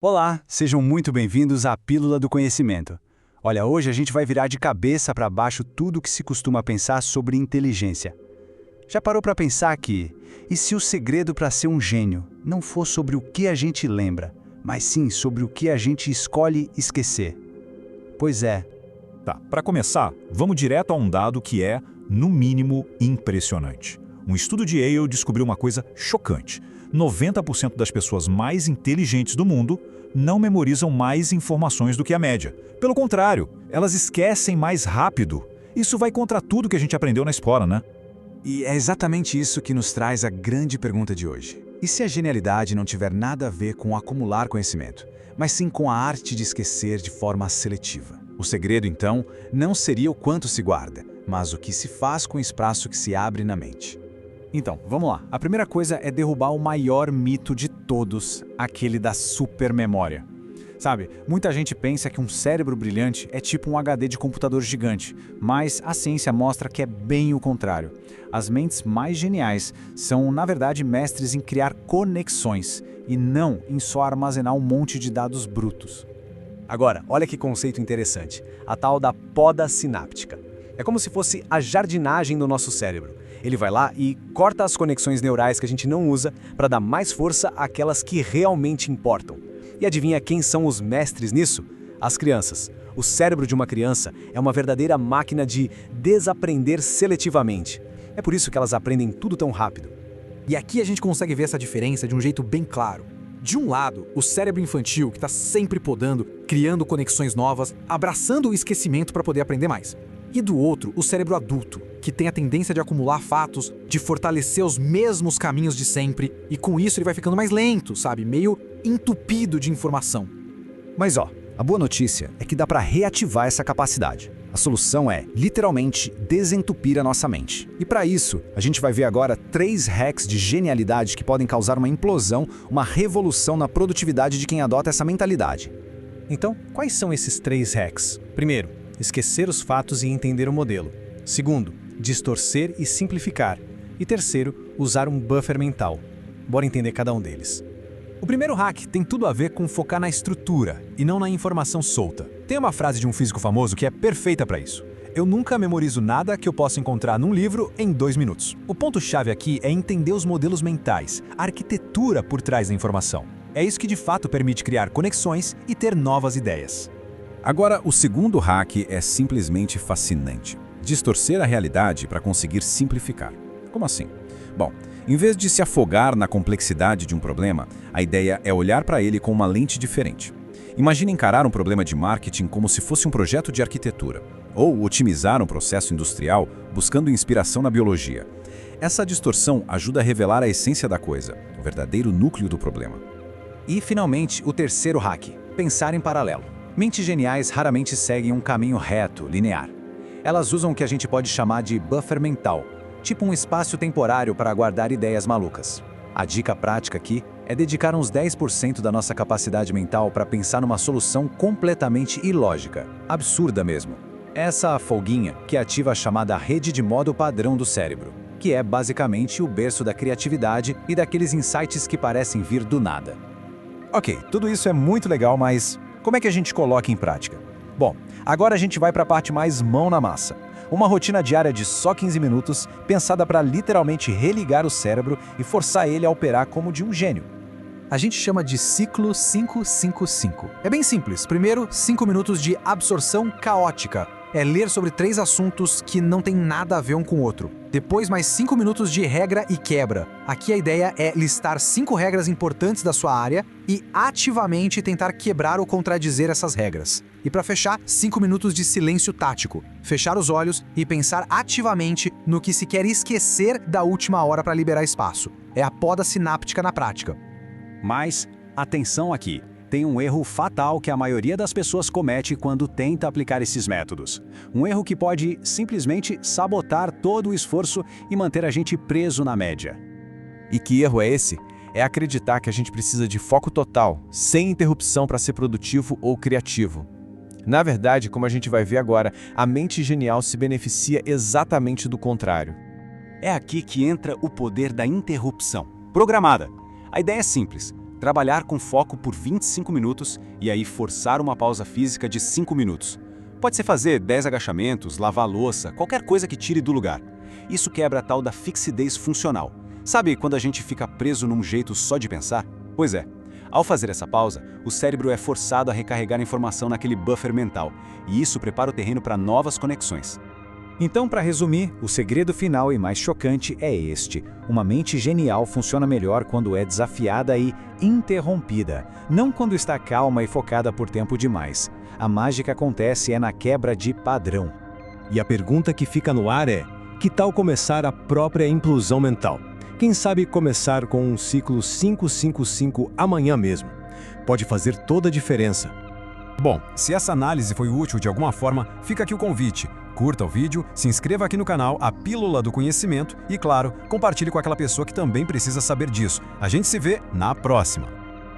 Olá, sejam muito bem-vindos à Pílula do Conhecimento. Olha, hoje a gente vai virar de cabeça para baixo tudo o que se costuma pensar sobre inteligência. Já parou para pensar e se o segredo para ser um gênio não for sobre o que a gente lembra, mas sim sobre o que a gente escolhe esquecer? Pois é. Tá, para começar, vamos direto a um dado que é, no mínimo, impressionante. Um estudo de Yale descobriu uma coisa chocante. 90% das pessoas mais inteligentes do mundo não memorizam mais informações do que a média. Pelo contrário, elas esquecem mais rápido. Isso vai contra tudo que a gente aprendeu na escola, né? E é exatamente isso que nos traz a grande pergunta de hoje. E se a genialidade não tiver nada a ver com acumular conhecimento, mas sim com a arte de esquecer de forma seletiva? O segredo, então, não seria o quanto se guarda, mas o que se faz com o espaço que se abre na mente. Então, vamos lá. A primeira coisa é derrubar o maior mito de todos, aquele da supermemória. Sabe, muita gente pensa que um cérebro brilhante é tipo um HD de computador gigante, mas a ciência mostra que é bem o contrário. As mentes mais geniais são, na verdade, mestres em criar conexões, e não em só armazenar um monte de dados brutos. Agora, olha que conceito interessante, a tal da poda sináptica. É como se fosse a jardinagem do nosso cérebro. Ele vai lá e corta as conexões neurais que a gente não usa para dar mais força àquelas que realmente importam. E adivinha quem são os mestres nisso? As crianças. O cérebro de uma criança é uma verdadeira máquina de desaprender seletivamente. É por isso que elas aprendem tudo tão rápido. E aqui a gente consegue ver essa diferença de um jeito bem claro. De um lado, o cérebro infantil, que está sempre podando, criando conexões novas, abraçando o esquecimento para poder aprender mais. E do outro, o cérebro adulto, que tem a tendência de acumular fatos, de fortalecer os mesmos caminhos de sempre, e com isso ele vai ficando mais lento, sabe? Meio entupido de informação. Mas a boa notícia é que dá para reativar essa capacidade. A solução é, literalmente, desentupir a nossa mente. E para isso, a gente vai ver agora 3 hacks de genialidade que podem causar uma implosão, uma revolução na produtividade de quem adota essa mentalidade. Então, quais são esses 3 hacks? Primeiro, esquecer os fatos e entender o modelo. Segundo, distorcer e simplificar. E terceiro, usar um buffer mental. Bora entender cada um deles. O primeiro hack tem tudo a ver com focar na estrutura e não na informação solta. Tem uma frase de um físico famoso que é perfeita para isso. Eu nunca memorizo nada que eu possa encontrar num livro em 2 minutos. O ponto-chave aqui é entender os modelos mentais, a arquitetura por trás da informação. É isso que de fato permite criar conexões e ter novas ideias. Agora, o segundo hack é simplesmente fascinante. Distorcer a realidade para conseguir simplificar. Como assim? Bom, em vez de se afogar na complexidade de um problema, a ideia é olhar para ele com uma lente diferente. Imagine encarar um problema de marketing como se fosse um projeto de arquitetura, ou otimizar um processo industrial buscando inspiração na biologia. Essa distorção ajuda a revelar a essência da coisa, o verdadeiro núcleo do problema. E, finalmente, o terceiro hack: pensar em paralelo. Mentes geniais raramente seguem um caminho reto, linear. Elas usam o que a gente pode chamar de buffer mental, tipo um espaço temporário para guardar ideias malucas. A dica prática aqui é dedicar uns 10% da nossa capacidade mental para pensar numa solução completamente ilógica, absurda mesmo. Essa folguinha que ativa a chamada rede de modo padrão do cérebro, que é basicamente o berço da criatividade e daqueles insights que parecem vir do nada. Ok, tudo isso é muito legal, mas como é que a gente coloca em prática? Bom, agora a gente vai para a parte mais mão na massa. Uma rotina diária de só 15 minutos, pensada para literalmente religar o cérebro e forçar ele a operar como de um gênio. A gente chama de ciclo 555. É bem simples. Primeiro, 5 minutos de absorção caótica. É ler sobre 3 assuntos que não tem nada a ver um com o outro. Depois, mais 5 minutos de regra e quebra. Aqui a ideia é listar 5 regras importantes da sua área e ativamente tentar quebrar ou contradizer essas regras. E para fechar, 5 minutos de silêncio tático. Fechar os olhos e pensar ativamente no que se quer esquecer da última hora para liberar espaço. É a poda sináptica na prática. Mas, atenção aqui, tem um erro fatal que a maioria das pessoas comete quando tenta aplicar esses métodos. Um erro que pode simplesmente sabotar todo o esforço e manter a gente preso na média. E que erro é esse? É acreditar que a gente precisa de foco total, sem interrupção para ser produtivo ou criativo. Na verdade, como a gente vai ver agora, a mente genial se beneficia exatamente do contrário. É aqui que entra o poder da interrupção, programada. A ideia é simples. Trabalhar com foco por 25 minutos e aí forçar uma pausa física de 5 minutos. Pode ser fazer 10 agachamentos, lavar a louça, qualquer coisa que tire do lugar. Isso quebra a tal da fixidez funcional. Sabe quando a gente fica preso num jeito só de pensar? Pois é. Ao fazer essa pausa, o cérebro é forçado a recarregar a informação naquele buffer mental, e isso prepara o terreno para novas conexões. Então, para resumir, o segredo final e mais chocante é este. Uma mente genial funciona melhor quando é desafiada e interrompida, não quando está calma e focada por tempo demais. A mágica acontece na quebra de padrão. E a pergunta que fica no ar é: que tal começar a própria implosão mental? Quem sabe começar com um ciclo 555 amanhã mesmo? Pode fazer toda a diferença. Bom, se essa análise foi útil de alguma forma, fica aqui o convite. Curta o vídeo, se inscreva aqui no canal A Pílula do Conhecimento e, claro, compartilhe com aquela pessoa que também precisa saber disso. A gente se vê na próxima!